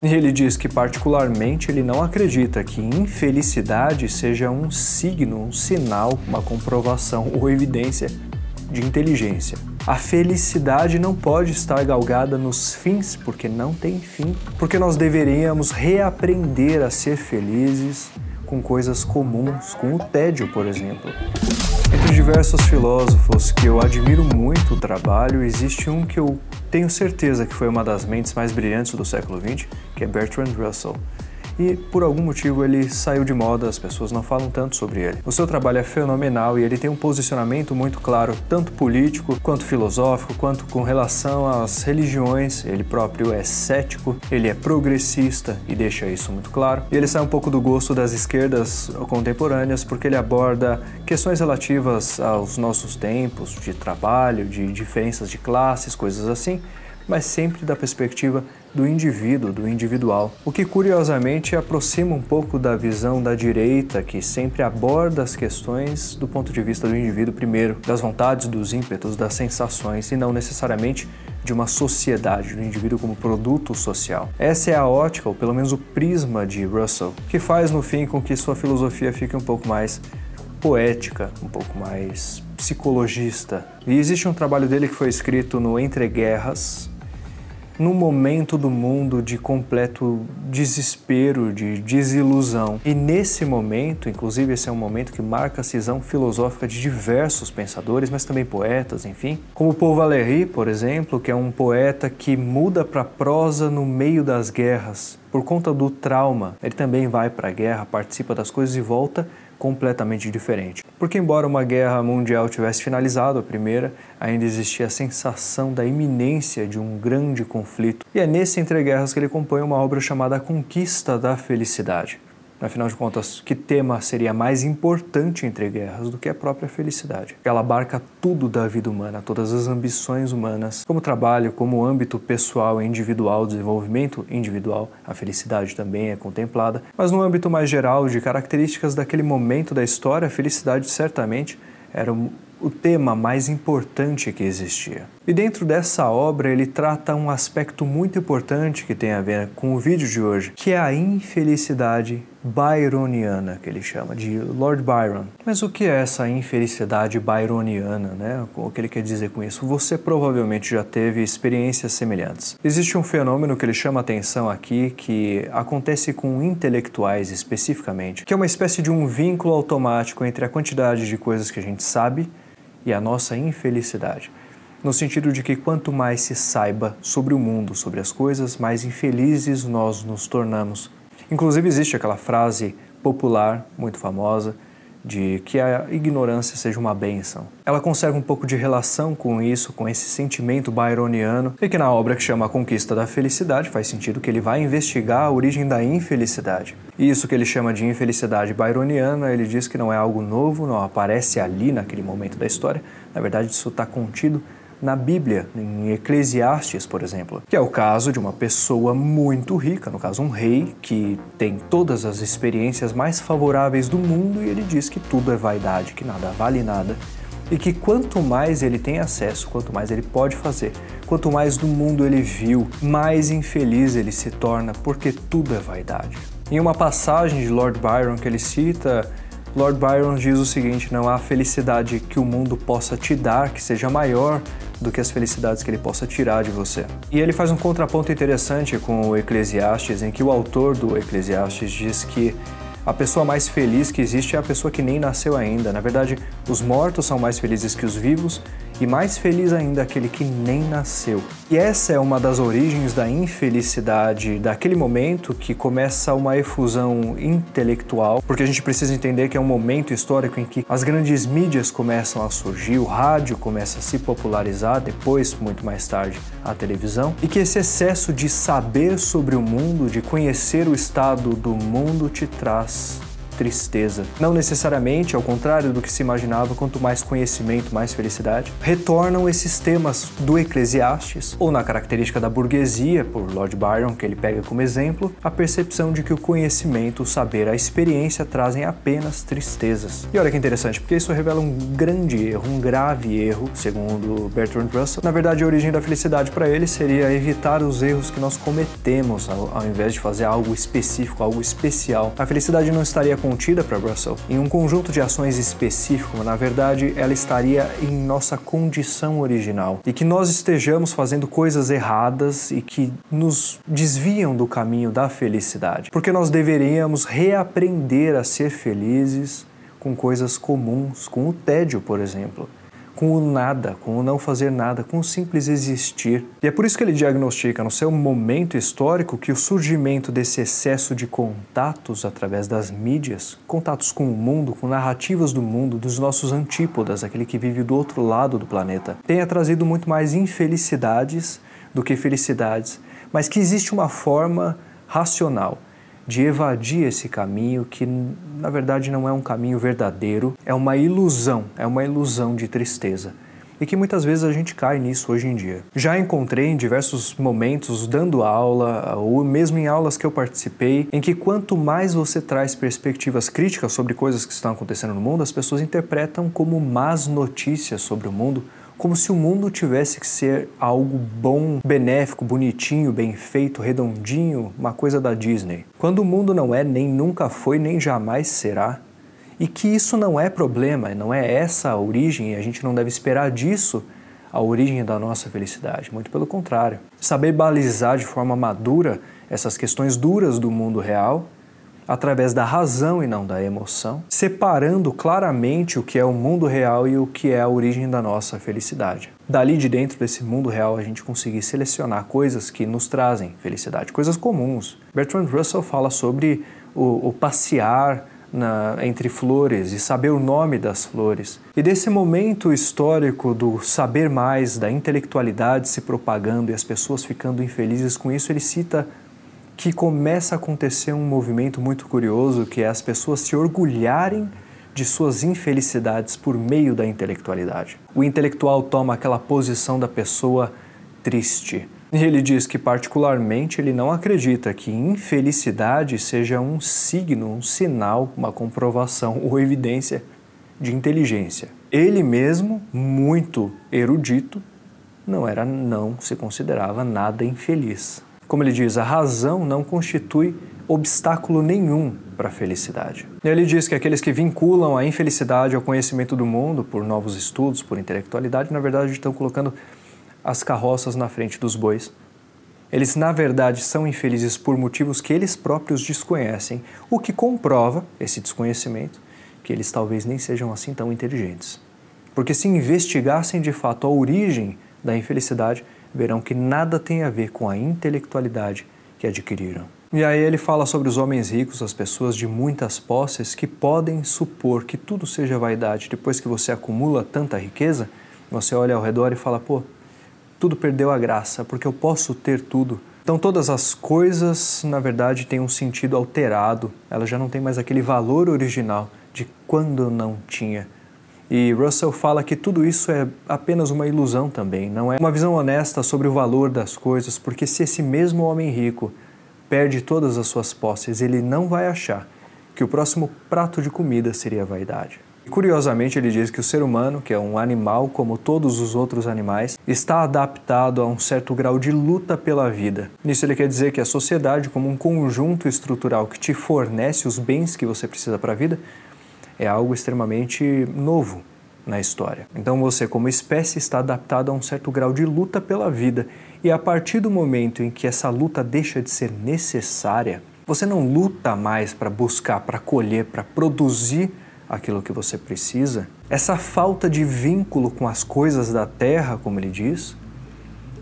E ele diz que, particularmente, ele não acredita que infelicidade seja um signo, um sinal, uma comprovação ou evidência de inteligência. A felicidade não pode estar galgada nos fins, porque não tem fim. Porque nós deveríamos reaprender a ser felizes com coisas comuns, com o tédio, por exemplo. Entre diversos filósofos que eu admiro muito o trabalho, existe um que eu tenho certeza que foi uma das mentes mais brilhantes do século XX, que é Bertrand Russell. E, por algum motivo, ele saiu de moda, as pessoas não falam tanto sobre ele. O seu trabalho é fenomenal e ele tem um posicionamento muito claro, tanto político, quanto filosófico, quanto com relação às religiões. Ele próprio é cético, ele é progressista e deixa isso muito claro. E ele sai um pouco do gosto das esquerdas contemporâneas, porque ele aborda questões relativas aos nossos tempos, de trabalho, de diferenças de classes, coisas assim, mas sempre da perspectiva do indivíduo, do individual. O que curiosamente aproxima um pouco da visão da direita, que sempre aborda as questões do ponto de vista do indivíduo primeiro, das vontades, dos ímpetos, das sensações, e não necessariamente de uma sociedade, do indivíduo como produto social. Essa é a ótica, ou pelo menos o prisma de Russell, que faz no fim com que sua filosofia fique um pouco mais poética, um pouco mais psicologista. E existe um trabalho dele que foi escrito no Entre Guerras, num momento do mundo de completo desespero, de desilusão. E nesse momento, inclusive esse é um momento que marca a cisão filosófica de diversos pensadores, mas também poetas, enfim. Como Paul Valéry, por exemplo, que é um poeta que muda para prosa no meio das guerras. Por conta do trauma, ele também vai para a guerra, participa das coisas e volta completamente diferente. Porque embora uma guerra mundial tivesse finalizado, a primeira, ainda existia a sensação da iminência de um grande conflito. E é nesse Entre Guerras que ele compõe uma obra chamada A Conquista da Felicidade. Afinal de contas, que tema seria mais importante entre guerras do que a própria felicidade? Ela abarca tudo da vida humana, todas as ambições humanas, como trabalho, como âmbito pessoal e individual, desenvolvimento individual, a felicidade também é contemplada, mas no âmbito mais geral de características daquele momento da história, a felicidade certamente era o tema mais importante que existia. E dentro dessa obra ele trata um aspecto muito importante que tem a ver com o vídeo de hoje, que é a infelicidade byroniana, que ele chama, de Lord Byron. Mas o que é essa infelicidade byroniana, né? O que ele quer dizer com isso? Você provavelmente já teve experiências semelhantes. Existe um fenômeno que ele chama atenção aqui, que acontece com intelectuais especificamente, que é uma espécie de um vínculo automático entre a quantidade de coisas que a gente sabe e a nossa infelicidade. No sentido de que quanto mais se saiba sobre o mundo, sobre as coisas, mais infelizes nós nos tornamos. Inclusive existe aquela frase popular, muito famosa, de que a ignorância seja uma bênção. Ela conserva um pouco de relação com isso, com esse sentimento byroniano, e que na obra que chama A Conquista da Felicidade faz sentido que ele vai investigar a origem da infelicidade. E isso que ele chama de infelicidade byroniana, ele diz que não é algo novo, não aparece ali naquele momento da história. Na verdade, isso está contido na Bíblia, em Eclesiastes, por exemplo, que é o caso de uma pessoa muito rica, no caso um rei, que tem todas as experiências mais favoráveis do mundo e ele diz que tudo é vaidade, que nada vale nada e que quanto mais ele tem acesso, quanto mais ele pode fazer, quanto mais do mundo ele viu, mais infeliz ele se torna, porque tudo é vaidade. Em uma passagem de Lord Byron que ele cita, Lord Byron diz o seguinte: não há felicidade que o mundo possa te dar que seja maior do que as felicidades que ele possa tirar de você. E ele faz um contraponto interessante com o Eclesiastes, em que o autor do Eclesiastes diz que a pessoa mais feliz que existe é a pessoa que nem nasceu ainda. Na verdade, os mortos são mais felizes que os vivos e mais feliz ainda aquele que nem nasceu. E essa é uma das origens da infelicidade daquele momento que começa uma efusão intelectual, porque a gente precisa entender que é um momento histórico em que as grandes mídias começam a surgir, o rádio começa a se popularizar, depois, muito mais tarde, a televisão, e que esse excesso de saber sobre o mundo, de conhecer o estado do mundo, te traz tristeza. Não necessariamente, ao contrário do que se imaginava, quanto mais conhecimento, mais felicidade. Retornam esses temas do Eclesiastes, ou na característica da burguesia, por Lord Byron, que ele pega como exemplo, a percepção de que o conhecimento, o saber, a experiência trazem apenas tristezas. E olha que interessante, porque isso revela um grande erro, um grave erro, segundo Bertrand Russell. Na verdade, a origem da felicidade para ele seria evitar os erros que nós cometemos, ao invés de fazer algo específico, algo especial. A felicidade não estaria contida para Russell em um conjunto de ações específico, mas na verdade ela estaria em nossa condição original. E que nós estejamos fazendo coisas erradas e que nos desviam do caminho da felicidade. Porque nós deveríamos reaprender a ser felizes com coisas comuns, com o tédio, por exemplo. Com o nada, com o não fazer nada, com o simples existir. E é por isso que ele diagnostica no seu momento histórico que o surgimento desse excesso de contatos através das mídias, contatos com o mundo, com narrativas do mundo, dos nossos antípodas, aquele que vive do outro lado do planeta, tenha trazido muito mais infelicidades do que felicidades, mas que existe uma forma racional de evadir esse caminho que, na verdade, não é um caminho verdadeiro, é uma ilusão de tristeza. E que muitas vezes a gente cai nisso hoje em dia. Já encontrei em diversos momentos, dando aula, ou mesmo em aulas que eu participei, em que quanto mais você traz perspectivas críticas sobre coisas que estão acontecendo no mundo, as pessoas interpretam como más notícias sobre o mundo, como se o mundo tivesse que ser algo bom, benéfico, bonitinho, bem feito, redondinho, uma coisa da Disney. Quando o mundo não é, nem nunca foi, nem jamais será. E que isso não é problema, não é essa a origem, e a gente não deve esperar disso a origem da nossa felicidade. Muito pelo contrário. Saber balizar de forma madura essas questões duras do mundo real, através da razão e não da emoção, separando claramente o que é o mundo real e o que é a origem da nossa felicidade. Dali de dentro desse mundo real a gente conseguir selecionar coisas que nos trazem felicidade, coisas comuns. Bertrand Russell fala sobre o passear entre flores e saber o nome das flores. E desse momento histórico do saber mais, da intelectualidade se propagando e as pessoas ficando infelizes com isso, ele cita que começa a acontecer um movimento muito curioso, que é as pessoas se orgulharem de suas infelicidades por meio da intelectualidade. O intelectual toma aquela posição da pessoa triste. E ele diz que, particularmente, ele não acredita que infelicidade seja um signo, um sinal, uma comprovação ou evidência de inteligência. Ele mesmo, muito erudito, não se considerava nada infeliz. Como ele diz, a razão não constitui obstáculo nenhum para a felicidade. Ele diz que aqueles que vinculam a infelicidade ao conhecimento do mundo por novos estudos, por intelectualidade, na verdade estão colocando as carroças na frente dos bois. Eles, na verdade, são infelizes por motivos que eles próprios desconhecem, o que comprova esse desconhecimento, que eles talvez nem sejam assim tão inteligentes. Porque se investigassem de fato a origem da infelicidade, verão que nada tem a ver com a intelectualidade que adquiriram. E aí ele fala sobre os homens ricos, as pessoas de muitas posses que podem supor que tudo seja vaidade. Depois que você acumula tanta riqueza, você olha ao redor e fala, pô, tudo perdeu a graça, porque eu posso ter tudo. Então todas as coisas, na verdade, têm um sentido alterado. Elas já não têm mais aquele valor original de quando eu não tinha. E Russell fala que tudo isso é apenas uma ilusão também, não é uma visão honesta sobre o valor das coisas, porque se esse mesmo homem rico perde todas as suas posses, ele não vai achar que o próximo prato de comida seria vaidade. E, curiosamente, ele diz que o ser humano, que é um animal como todos os outros animais, está adaptado a um certo grau de luta pela vida. Nisso ele quer dizer que a sociedade, como um conjunto estrutural que te fornece os bens que você precisa para a vida, é algo extremamente novo na história. Então você, como espécie, está adaptado a um certo grau de luta pela vida. E a partir do momento em que essa luta deixa de ser necessária, você não luta mais para buscar, para colher, para produzir aquilo que você precisa. Essa falta de vínculo com as coisas da terra, como ele diz,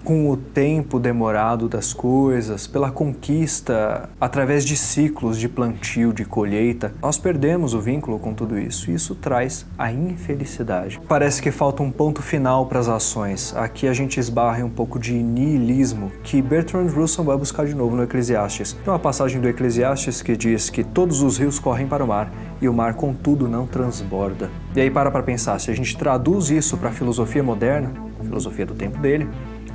com o tempo demorado das coisas, pela conquista, através de ciclos de plantio, de colheita, nós perdemos o vínculo com tudo isso e isso traz a infelicidade. Parece que falta um ponto final para as ações. Aqui a gente esbarra em um pouco de niilismo que Bertrand Russell vai buscar de novo no Eclesiastes. Tem uma passagem do Eclesiastes que diz que todos os rios correm para o mar e o mar, contudo, não transborda. E aí para pensar, se a gente traduz isso para a filosofia moderna, a filosofia do tempo dele,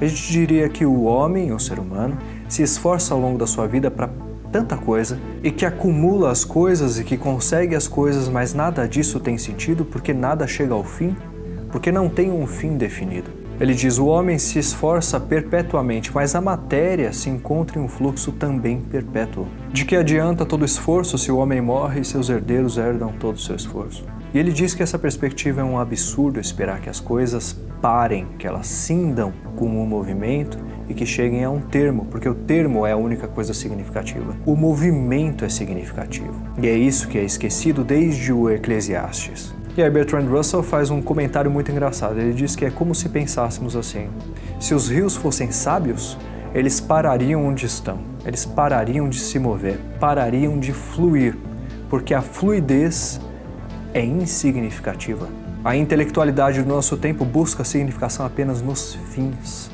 a gente diria que o homem, o ser humano, se esforça ao longo da sua vida para tanta coisa e que acumula as coisas e que consegue as coisas, mas nada disso tem sentido porque nada chega ao fim, porque não tem um fim definido. Ele diz, o homem se esforça perpetuamente, mas a matéria se encontra em um fluxo também perpétuo. De que adianta todo esforço se o homem morre e seus herdeiros herdam todo o seu esforço? E ele diz que essa perspectiva é um absurdo esperar que as coisas parem, que elas cindam com o movimento e que cheguem a um termo, porque o termo é a única coisa significativa. O movimento é significativo. E é isso que é esquecido desde o Eclesiastes. E aí Bertrand Russell faz um comentário muito engraçado. Ele diz que é como se pensássemos assim: se os rios fossem sábios, eles parariam onde estão, eles parariam de se mover, parariam de fluir, porque a fluidez é insignificativa. A intelectualidade do nosso tempo busca significação apenas nos fins.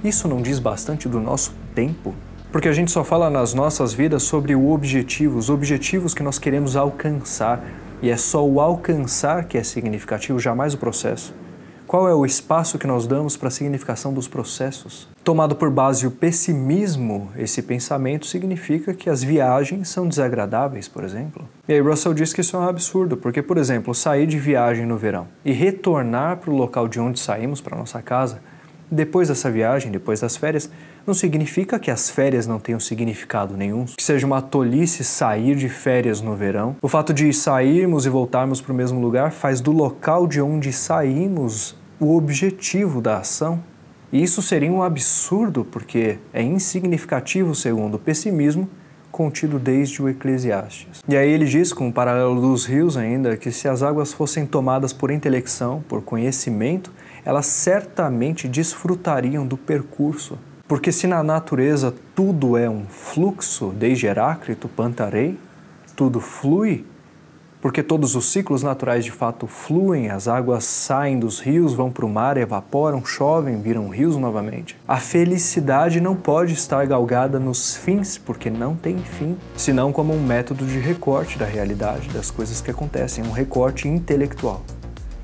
Isso não diz bastante do nosso tempo? Porque a gente só fala nas nossas vidas sobre o objetivo, os objetivos que nós queremos alcançar. E é só o alcançar que é significativo, jamais o processo. Qual é o espaço que nós damos para a significação dos processos? Tomado por base o pessimismo, esse pensamento significa que as viagens são desagradáveis, por exemplo. E aí Russell diz que isso é um absurdo, porque, por exemplo, sair de viagem no verão e retornar para o local de onde saímos, para a nossa casa, depois dessa viagem, depois das férias, não significa que as férias não tenham significado nenhum, que seja uma tolice sair de férias no verão. O fato de sairmos e voltarmos para o mesmo lugar faz do local de onde saímos o objetivo da ação. E isso seria um absurdo, porque é insignificativo segundo o pessimismo contido desde o Eclesiastes. E aí ele diz, com o paralelo dos rios ainda, que se as águas fossem tomadas por intelecção, por conhecimento, elas certamente desfrutariam do percurso. Porque se na natureza tudo é um fluxo, desde Heráclito, Pantarei, tudo flui, porque todos os ciclos naturais de fato fluem, as águas saem dos rios, vão para o mar, evaporam, chovem, viram rios novamente. A felicidade não pode estar galgada nos fins, porque não tem fim, senão como um método de recorte da realidade, das coisas que acontecem, um recorte intelectual.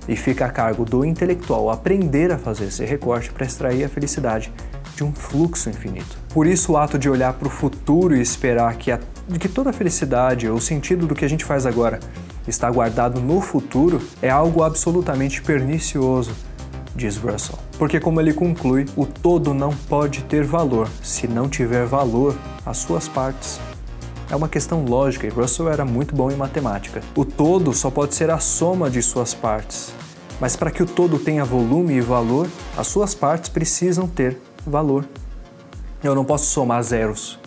E fica a cargo do intelectual aprender a fazer esse recorte para extrair a felicidade de um fluxo infinito. Por isso o ato de olhar para o futuro e esperar que toda a felicidade, o sentido do que a gente faz agora, está guardado no futuro, é algo absolutamente pernicioso, diz Russell. Porque, como ele conclui, o todo não pode ter valor se não tiver valor as suas partes. É uma questão lógica e Russell era muito bom em matemática. O todo só pode ser a soma de suas partes. Mas para que o todo tenha volume e valor, as suas partes precisam ter valor. Eu não posso somar zeros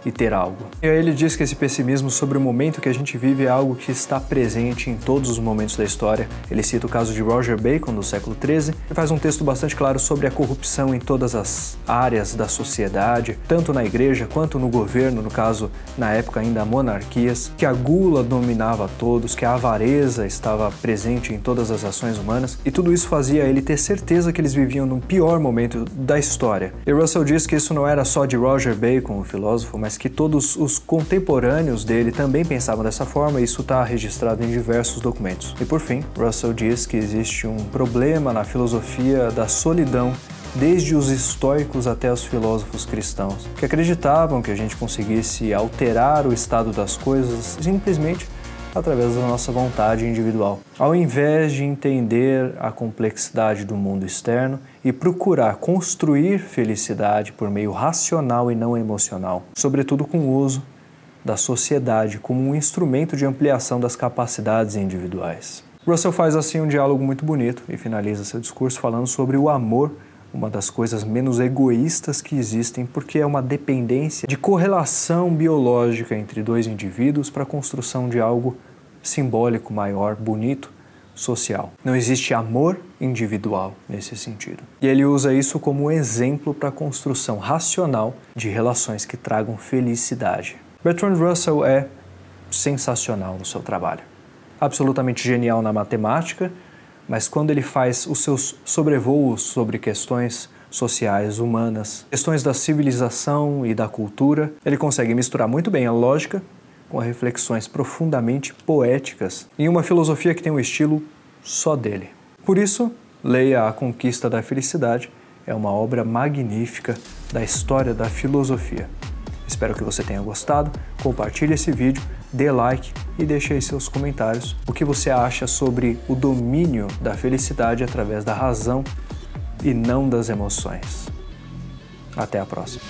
e ter algo. E aí ele diz que esse pessimismo sobre o momento que a gente vive é algo que está presente em todos os momentos da história. Ele cita o caso de Roger Bacon, do século XIII, e faz um texto bastante claro sobre a corrupção em todas as áreas da sociedade, tanto na igreja quanto no governo, no caso, na época ainda monarquias, que a gula dominava a todos, que a avareza estava presente em todas as ações humanas, e tudo isso fazia ele ter certeza que eles viviam no pior momento da história. E Russell diz que isso não era só de Roger Bacon, o filósofo, mas que todos os contemporâneos dele também pensavam dessa forma, e isso está registrado em diversos documentos. E por fim, Russell diz que existe um problema na filosofia da solidão desde os estoicos até os filósofos cristãos, que acreditavam que a gente conseguisse alterar o estado das coisas simplesmente através da nossa vontade individual, ao invés de entender a complexidade do mundo externo e procurar construir felicidade por meio racional e não emocional, sobretudo com o uso da sociedade como um instrumento de ampliação das capacidades individuais. Russell faz assim um diálogo muito bonito e finaliza seu discurso falando sobre o amor, uma das coisas menos egoístas que existem, porque é uma dependência de correlação biológica entre dois indivíduos para a construção de algo simbólico, maior, bonito, social. Não existe amor individual nesse sentido. E ele usa isso como exemplo para a construção racional de relações que tragam felicidade. Bertrand Russell é sensacional no seu trabalho. Absolutamente genial na matemática, mas quando ele faz os seus sobrevoos sobre questões sociais, humanas, questões da civilização e da cultura, ele consegue misturar muito bem a lógica com reflexões profundamente poéticas em uma filosofia que tem um estilo só dele. Por isso, leia A Conquista da Felicidade, é uma obra magnífica da história da filosofia. Espero que você tenha gostado, compartilhe esse vídeo, dê like e deixe aí seus comentários o que você acha sobre o domínio da felicidade através da razão e não das emoções. Até a próxima.